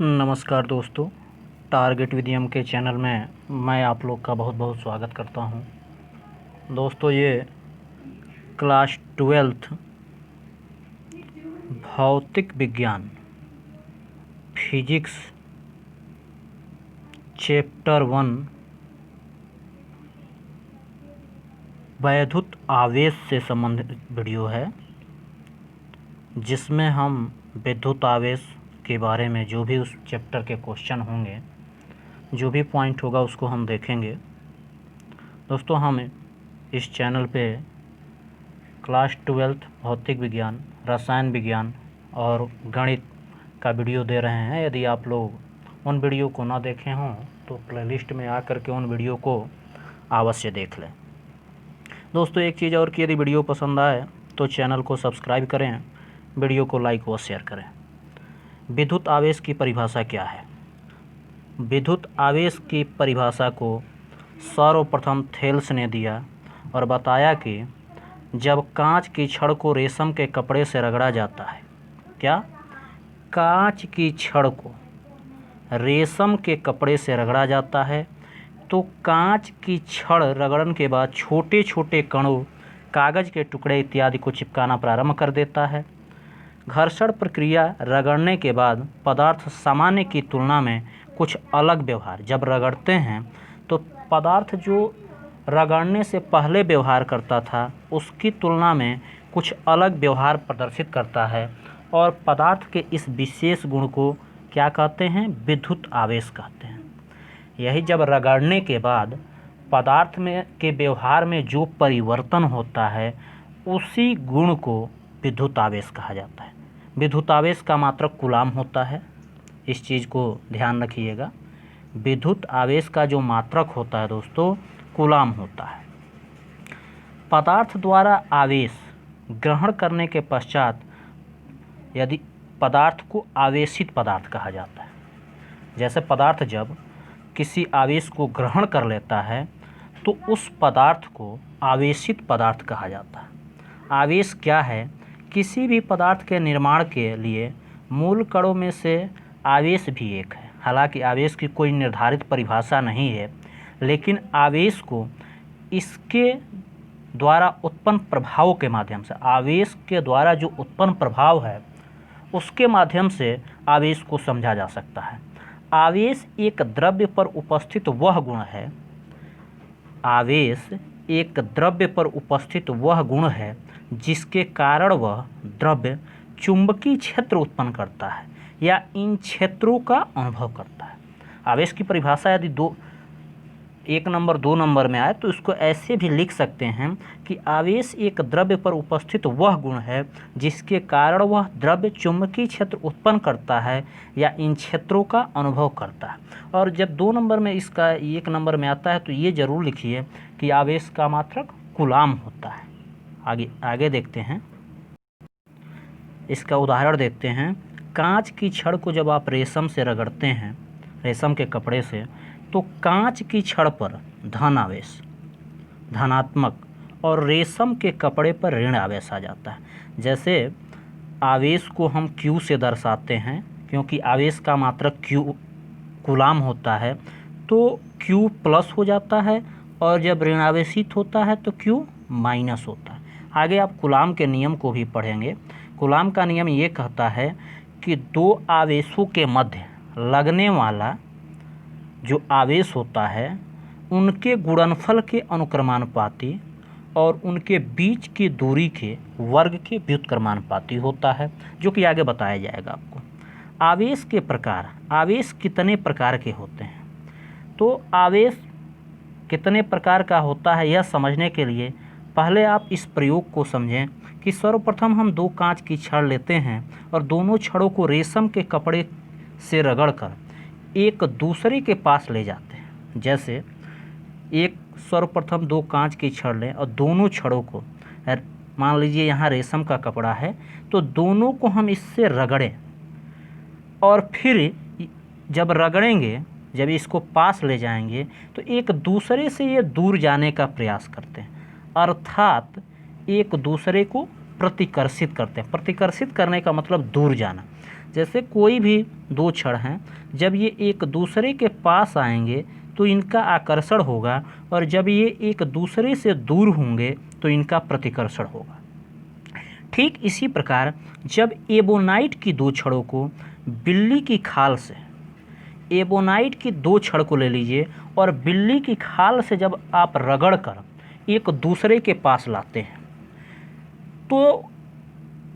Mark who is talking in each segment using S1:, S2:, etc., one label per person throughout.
S1: नमस्कार दोस्तों, target with M के चैनल में मैं आप लोग का बहुत बहुत स्वागत करता हूं। दोस्तों, ये क्लास 12th भौतिक विज्ञान फिजिक्स चैप्टर 1 वैद्युत आवेश से संबंधित वीडियो है, जिसमें हम विद्युत आवेश के बारे में जो भी उस चैप्टर के क्वेश्चन होंगे, जो भी पॉइंट होगा उसको हम देखेंगे। दोस्तों, हम इस चैनल पे क्लास 12th भौतिक विज्ञान, रसायन विज्ञान और गणित का वीडियो दे रहे हैं। यदि आप लोग उन वीडियो को ना देखे हों तो प्लेलिस्ट में आकर के उन वीडियो को अवश्य देख लें। दोस्तों, एक चीज़ और कि यदि वीडियो पसंद आए तो चैनल को सब्सक्राइब करें, वीडियो को लाइक व शेयर करें। विद्युत आवेश की परिभाषा क्या है? विद्युत आवेश की परिभाषा को सर्वप्रथम थेल्स ने दिया और बताया कि जब कांच की छड़ को रेशम के कपड़े से रगड़ा जाता है, क्या कांच की छड़ को रेशम के कपड़े से रगड़ा जाता है तो कांच की छड़ रगड़न के बाद छोटे छोटे कणों, कागज़ के टुकड़े इत्यादि को चिपकाना प्रारंभ कर देता है। घर्षण प्रक्रिया रगड़ने के बाद पदार्थ सामान्य की तुलना में कुछ अलग व्यवहार, जब रगड़ते हैं तो पदार्थ जो रगड़ने से पहले व्यवहार करता था उसकी तुलना में कुछ अलग व्यवहार प्रदर्शित करता है, और पदार्थ के इस विशेष गुण को क्या कहते हैं? विद्युत आवेश कहते हैं। यही जब रगड़ने के बाद पदार्थ में के व्यवहार में जो परिवर्तन होता है उसी गुण को विद्युत आवेश कहा जाता है। विद्युत आवेश का मात्रक कूलाम होता है, इस चीज़ को ध्यान रखिएगा। विद्युत आवेश का जो मात्रक होता है दोस्तों, कूलाम होता है। पदार्थ द्वारा आवेश ग्रहण करने के पश्चात यदि पदार्थ को आवेशित पदार्थ कहा जाता है। जैसे पदार्थ जब किसी आवेश को ग्रहण कर लेता है तो उस पदार्थ को आवेशित पदार्थ कहा जाता है। आवेश क्या है? किसी भी पदार्थ के निर्माण के लिए मूल कणों में से आवेश भी एक है। हालांकि आवेश की कोई निर्धारित परिभाषा नहीं है, लेकिन आवेश को इसके द्वारा उत्पन्न प्रभाव के माध्यम से, आवेश के द्वारा जो उत्पन्न प्रभाव है उसके माध्यम से आवेश को समझा जा सकता है। आवेश एक द्रव्य पर उपस्थित वह गुण है, आवेश एक द्रव्य पर उपस्थित वह गुण है जिसके कारण वह द्रव्य चुंबकीय क्षेत्र उत्पन्न करता है या इन क्षेत्रों का अनुभव करता है। आवेश की परिभाषा यदि 1 नंबर 2 नंबर में आए तो इसको ऐसे भी लिख सकते हैं कि आवेश एक द्रव्य पर उपस्थित वह गुण है जिसके कारण वह द्रव्य चुंबकीय क्षेत्र उत्पन्न करता है या इन क्षेत्रों का अनुभव करता है। और जब 2 नंबर में इसका 1 नंबर में आता है तो ये जरूर लिखिए कि आवेश का मात्रक कूलाम होता है। आगे देखते हैं, इसका उदाहरण देखते हैं। कांच की छड़ को जब आप रेशम से रगड़ते हैं, रेशम के कपड़े से, तो कांच की छड़ पर धन आवेश, धनात्मक, और रेशम के कपड़े पर ऋण आवेश आ जाता है। जैसे आवेश को हम Q से दर्शाते हैं, क्योंकि आवेश का मात्रक Q कूलाम होता है, तो Q प्लस हो जाता है, और जब ऋण आवेशित होता है तो Q माइनस होता है। आगे आप कूलाम के नियम को भी पढ़ेंगे। कूलाम का नियम ये कहता है कि दो आवेशों के मध्य लगने वाला जो आवेश होता है उनके गुणनफल के अनुक्रमानुपाती और उनके बीच की दूरी के वर्ग के व्युत्क्रमानुपाती होता है, जो कि आगे बताया जाएगा आपको। आवेश के प्रकार, आवेश कितने प्रकार के होते हैं? तो आवेश कितने प्रकार का होता है यह समझने के लिए पहले आप इस प्रयोग को समझें कि सर्वप्रथम हम 2 कांच की छड़ लेते हैं और दोनों छड़ों को रेशम के कपड़े से रगड़कर एक दूसरे के पास ले जाते हैं। जैसे सर्वप्रथम 2 कांच की छड़ लें और दोनों छड़ों को, मान लीजिए यहाँ रेशम का कपड़ा है, तो दोनों को हम इससे रगड़ें और फिर जब रगड़ेंगे, जब इसको पास ले जाएंगे तो एक दूसरे से ये दूर जाने का प्रयास करते हैं, अर्थात एक दूसरे को प्रतिकर्षित करते हैं। प्रतिकर्षित करने का मतलब दूर जाना। जैसे कोई भी दो छड़ हैं, जब ये एक दूसरे के पास आएंगे तो इनका आकर्षण होगा, और जब ये एक दूसरे से दूर होंगे तो इनका प्रतिकर्षण होगा। ठीक इसी प्रकार जब एबोनाइट की दो छड़ों को बिल्ली की खाल से, एबोनाइट की दो छड़ को ले लीजिए और बिल्ली की खाल से जब आप रगड़ कर एक दूसरे के पास लाते हैं तो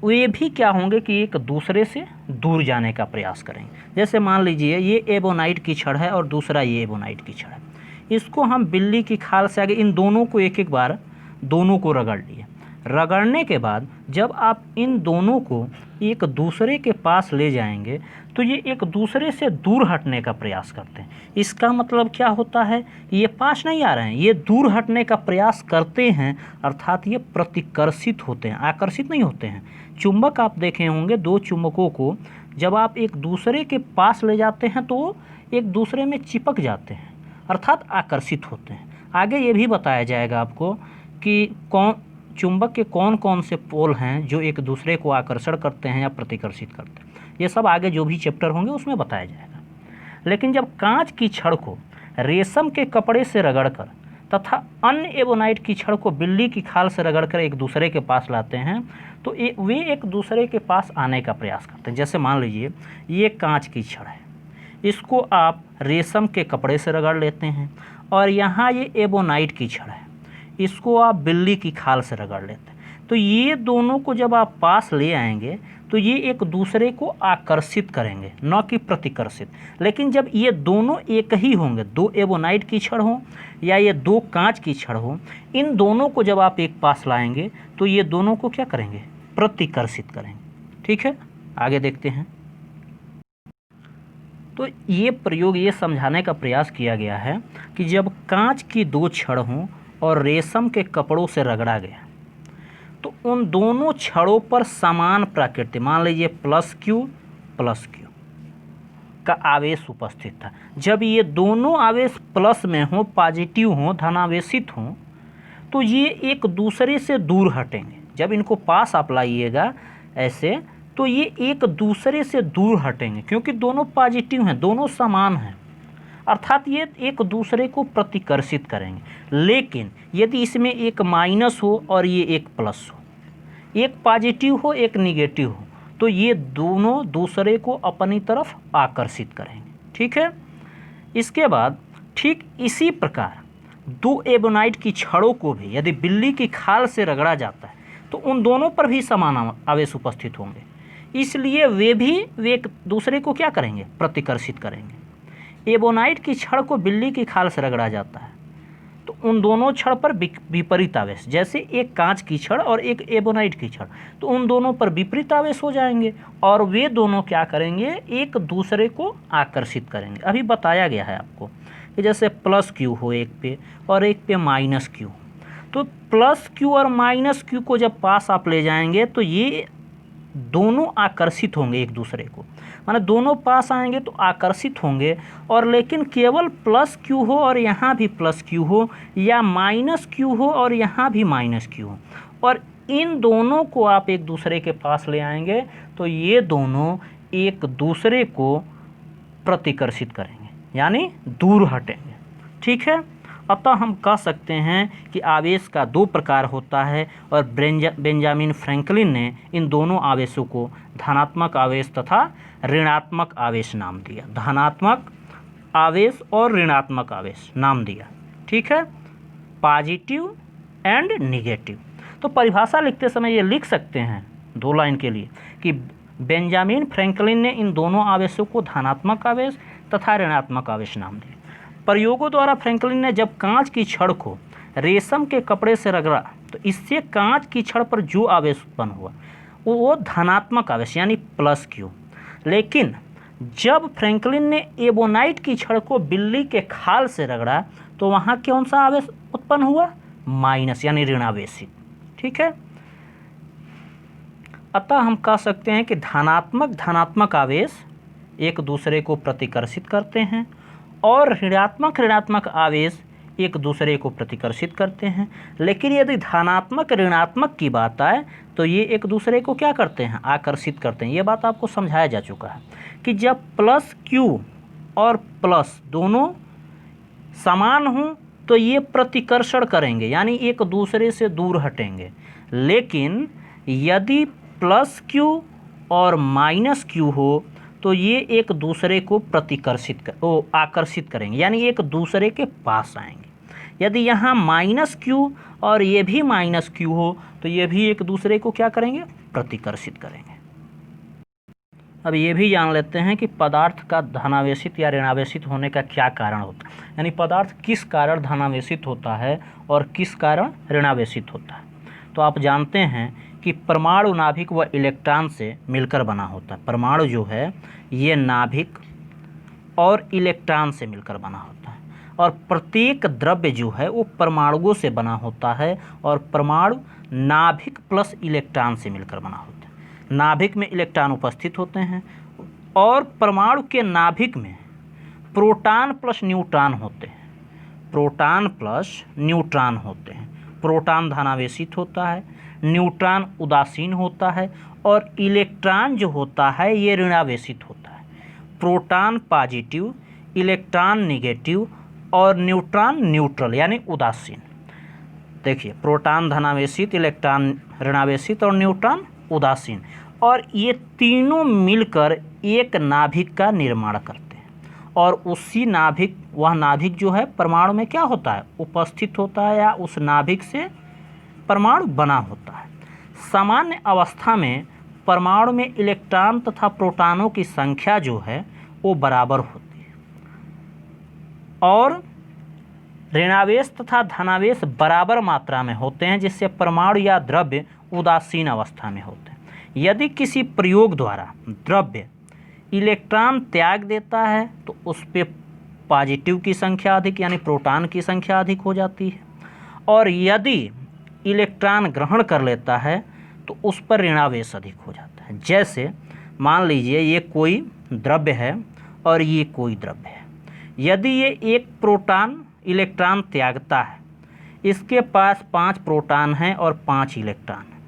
S1: वे भी क्या होंगे कि एक दूसरे से दूर जाने का प्रयास करेंगे। जैसे मान लीजिए ये एबोनाइट की छड़ है और दूसरा ये एबोनाइट की छड़ है, इसको हम बिल्ली की खाल से आगे इन दोनों को एक एक बार दोनों को रगड़ लिए। रगड़ने के बाद जब आप इन दोनों को एक दूसरे के पास ले जाएंगे तो ये एक दूसरे से दूर हटने का प्रयास करते हैं। इसका मतलब क्या होता है, ये पास नहीं आ रहे हैं, ये दूर हटने का प्रयास करते हैं, अर्थात ये प्रतिकर्षित होते हैं, आकर्षित नहीं होते हैं। चुंबक आप देखे होंगे, दो चुंबकों को जब आप एक दूसरे के पास ले जाते हैं तो वो एक दूसरे में चिपक जाते हैं, अर्थात आकर्षित होते हैं। आगे ये भी बताया जाएगा आपको कि चुंबक के कौन कौन से पोल हैं जो एक दूसरे को आकर्षण करते हैं या प्रतिकर्षित करते हैं। ये सब आगे जो भी चैप्टर होंगे उसमें बताया जाएगा। लेकिन जब कांच की छड़ को रेशम के कपड़े से रगड़कर तथा अन्य एबोनाइट की छड़ को बिल्ली की खाल से रगड़कर एक दूसरे के पास लाते हैं तो वे एक दूसरे के पास आने का प्रयास करते हैं। जैसे मान लीजिए ये कांच की छड़ है, इसको आप रेशम के कपड़े से रगड़ लेते हैं, और यहाँ ये एबोनाइट की छड़ है, इसको आप बिल्ली की खाल से रगड़ लेते हैं। तो ये दोनों को जब आप पास ले आएंगे तो ये एक दूसरे को आकर्षित करेंगे, न कि प्रतिकर्षित। लेकिन जब ये दोनों एक ही होंगे, दो एबोनाइट की छड़ हो या ये दो कांच की छड़ हो, इन दोनों को जब आप एक पास लाएंगे तो ये दोनों को क्या करेंगे, प्रतिकर्षित करेंगे। ठीक है, आगे देखते हैं। तो ये प्रयोग ये समझाने का प्रयास किया गया है कि जब कांच की दो छड़ हों और रेशम के कपड़ों से रगड़ा गया तो उन दोनों छड़ों पर समान प्रकृति, मान लीजिए प्लस क्यू का आवेश उपस्थित था। जब ये दोनों आवेश प्लस में हो, पॉजिटिव हो, धनावेशित हो, तो ये एक दूसरे से दूर हटेंगे। जब इनको पास आप लाइएगा ऐसे तो ये एक दूसरे से दूर हटेंगे, क्योंकि दोनों पॉजिटिव हैं, दोनों समान हैं, अर्थात ये एक दूसरे को प्रतिकर्षित करेंगे। लेकिन यदि इसमें एक माइनस हो और ये एक प्लस हो, एक पॉजिटिव हो एक निगेटिव हो, तो ये दोनों दूसरे को अपनी तरफ आकर्षित करेंगे। ठीक है, इसके बाद ठीक इसी प्रकार दो एबोनाइट की छड़ों को भी यदि बिल्ली की खाल से रगड़ा जाता है तो उन दोनों पर भी समान आवेश उपस्थित होंगे, इसलिए वे एक दूसरे को क्या करेंगे, प्रतिकर्षित करेंगे। एबोनाइट की छड़ को बिल्ली की खाल से रगड़ा जाता है तो उन दोनों छड़ पर विपरीत आवेश, जैसे एक कांच की छड़ और एक एबोनाइट की छड़, तो उन दोनों पर विपरीत आवेश हो जाएंगे और वे दोनों क्या करेंगे, एक दूसरे को आकर्षित करेंगे। अभी बताया गया है आपको कि जैसे प्लस क्यू हो एक पे और एक पे माइनस क्यू, तो प्लस क्यू और माइनस क्यू को जब पास आप ले जाएंगे तो ये दोनों आकर्षित होंगे एक दूसरे को, माने दोनों पास आएंगे तो आकर्षित होंगे। और लेकिन केवल प्लस क्यू हो और यहाँ भी प्लस क्यू हो, या माइनस क्यू हो और यहाँ भी माइनस क्यू हो, और इन दोनों को आप एक दूसरे के पास ले आएंगे तो ये दोनों एक दूसरे को प्रतिकर्षित करेंगे, यानी दूर हटेंगे। ठीक है, अतः हम कह सकते हैं कि आवेश का दो प्रकार होता है और बेंजामिन फ्रैंकलिन ने इन दोनों आवेशों को धनात्मक आवेश तथा ऋणात्मक आवेश नाम दिया। धनात्मक आवेश और ऋणात्मक आवेश नाम दिया। ठीक है, पॉजिटिव एंड निगेटिव। तो परिभाषा लिखते समय ये लिख सकते हैं 2 लाइन के लिए कि बेंजामिन फ्रैंकलिन ने इन दोनों आवेशों को धनात्मक आवेश तथा ऋणात्मक आवेश नाम दिया। प्रयोगों द्वारा फ्रैंकलिन ने जब कांच की छड़ को रेशम के कपड़े से रगड़ा तो इससे कांच की छड़ पर जो आवेश उत्पन्न हुआ वो धनात्मक आवेश यानी प्लस क्यू। लेकिन जब फ्रैंकलिन ने एबोनाइट की छड़ को बिल्ली के खाल से रगड़ा तो वहाँ कौन सा आवेश उत्पन्न हुआ, माइनस यानी ऋणावेशित। ठीक है, अतः हम कह सकते हैं कि धनात्मक आवेश एक दूसरे को प्रतिकर्षित करते हैं और ऋणात्मक आवेश एक दूसरे को प्रतिकर्षित करते हैं। लेकिन यदि धनात्मक ऋणात्मक की बात आए तो ये एक दूसरे को क्या करते हैं, आकर्षित करते हैं। ये बात आपको समझाया जा चुका है कि जब प्लस क्यू और प्लस दोनों समान हों तो ये प्रतिकर्षण करेंगे, यानी एक दूसरे से दूर हटेंगे। लेकिन यदि प्लस क्यू और माइनस क्यू हो तो ये एक दूसरे को आकर्षित करेंगे, यानी एक दूसरे के पास आएंगे। यदि यहाँ माइनस क्यू और ये भी माइनस क्यू हो तो ये भी एक दूसरे को क्या करेंगे, प्रतिकर्षित करेंगे। अब ये भी जान लेते हैं कि पदार्थ का धनावेशित या ऋणावेशित होने का क्या कारण होता है, यानी पदार्थ किस कारण धनावेशित होता है और किस कारण ऋणावेशित होता है। तो आप जानते हैं कि परमाणु नाभिक व इलेक्ट्रॉन से मिलकर बना होता है। परमाणु जो है ये नाभिक और इलेक्ट्रॉन से मिलकर बना होता है, और प्रत्येक द्रव्य जो है वो परमाणुओं से बना होता है, और परमाणु नाभिक प्लस इलेक्ट्रॉन से मिलकर बना होता है। नाभिक में इलेक्ट्रॉन उपस्थित होते हैं और परमाणु के नाभिक में प्रोटॉन प्लस न्यूट्रॉन होते हैं। प्रोटॉन प्लस न्यूट्रॉन होते हैं। प्रोटॉन धनावेशित होता है, न्यूट्रॉन उदासीन होता है, और इलेक्ट्रॉन जो होता है ये ऋणावेशित होता है। प्रोटॉन पॉजिटिव, इलेक्ट्रॉन नेगेटिव और न्यूट्रॉन न्यूट्रल यानी उदासीन। देखिए, प्रोटॉन धनावेशित, इलेक्ट्रॉन ऋणावेशित और न्यूट्रॉन उदासीन, और ये तीनों मिलकर एक नाभिक का निर्माण करते हैं। और उसी नाभिक, वह नाभिक जो है परमाणु में क्या होता है, उपस्थित होता है, या उस नाभिक से परमाणु बना होता है। सामान्य अवस्था में परमाणु में इलेक्ट्रॉन तथा प्रोटॉनों की संख्या जो है वो बराबर होती है, और ऋणावेश तथा धनावेश बराबर मात्रा में होते हैं, जिससे परमाणु या द्रव्य उदासीन अवस्था में होते हैं। यदि किसी प्रयोग द्वारा द्रव्य इलेक्ट्रॉन त्याग देता है तो उस पर पॉजिटिव की संख्या अधिक यानी प्रोटॉन की संख्या अधिक हो जाती है, और यदि इलेक्ट्रॉन ग्रहण कर लेता है तो उस पर ऋणावेश अधिक हो जाता है। जैसे मान लीजिए ये कोई द्रव्य है और ये कोई द्रव्य है। यदि ये एक प्रोटॉन इलेक्ट्रॉन त्यागता है, इसके पास 5 प्रोटॉन हैं और 5 इलेक्ट्रॉन हैं।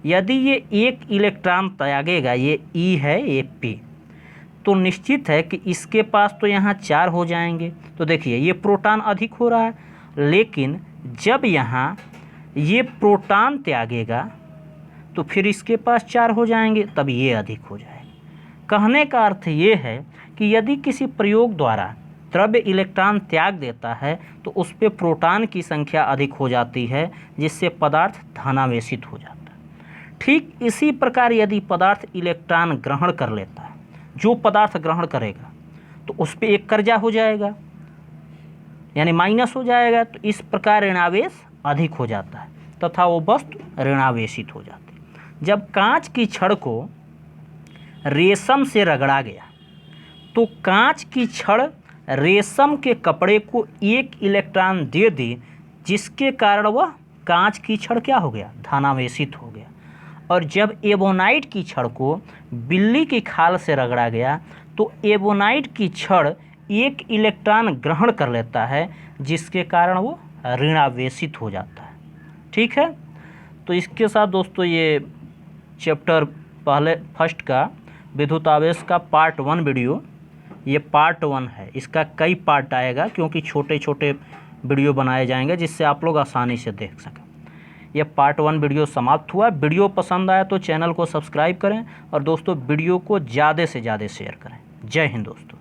S1: यदि ये एक इलेक्ट्रॉन त्यागेगा, ये ई है, ये पी, तो निश्चित है कि इसके पास तो यहाँ 4 हो जाएंगे। तो देखिए ये प्रोटॉन अधिक हो रहा है, लेकिन जब यहाँ ये प्रोटॉन त्यागेगा तो फिर इसके पास 4 हो जाएंगे, तब ये अधिक हो जाएगा। कहने का अर्थ ये है कि यदि किसी प्रयोग द्वारा द्रव्य इलेक्ट्रॉन त्याग देता है तो उस पर प्रोटॉन की संख्या अधिक हो जाती है, जिससे पदार्थ धनावेशित हो जाता है। ठीक इसी प्रकार यदि पदार्थ इलेक्ट्रॉन ग्रहण कर लेता है, जो पदार्थ ग्रहण करेगा तो उस पर एक कर्जा हो जाएगा, यानी माइनस हो जाएगा। तो इस प्रकार ऋणावेश अधिक हो जाता है तथा वो वस्तु ऋणावेशित हो जाती है। जब कांच की छड़ को रेशम से रगड़ा गया तो कांच की छड़ रेशम के कपड़े को एक इलेक्ट्रॉन दे दी, जिसके कारण वह कांच की छड़ क्या हो गया, धनावेशित हो गया। और जब एबोनाइट की छड़ को बिल्ली की खाल से रगड़ा गया तो एबोनाइट की छड़ एक इलेक्ट्रॉन ग्रहण कर लेता है, जिसके कारण वो ऋणावेशित हो जाता है। ठीक है, तो इसके साथ दोस्तों ये चैप्टर फर्स्ट का विद्युतावेश का पार्ट 1 वीडियो, ये पार्ट 1 है। इसका कई पार्ट आएगा क्योंकि छोटे छोटे वीडियो बनाए जाएंगे जिससे आप लोग आसानी से देख सकें। यह पार्ट 1 वीडियो समाप्त हुआ। वीडियो पसंद आया तो चैनल को सब्सक्राइब करें और दोस्तों वीडियो को ज़्यादा से ज़्यादा शेयर करें। जय हिंद दोस्तों।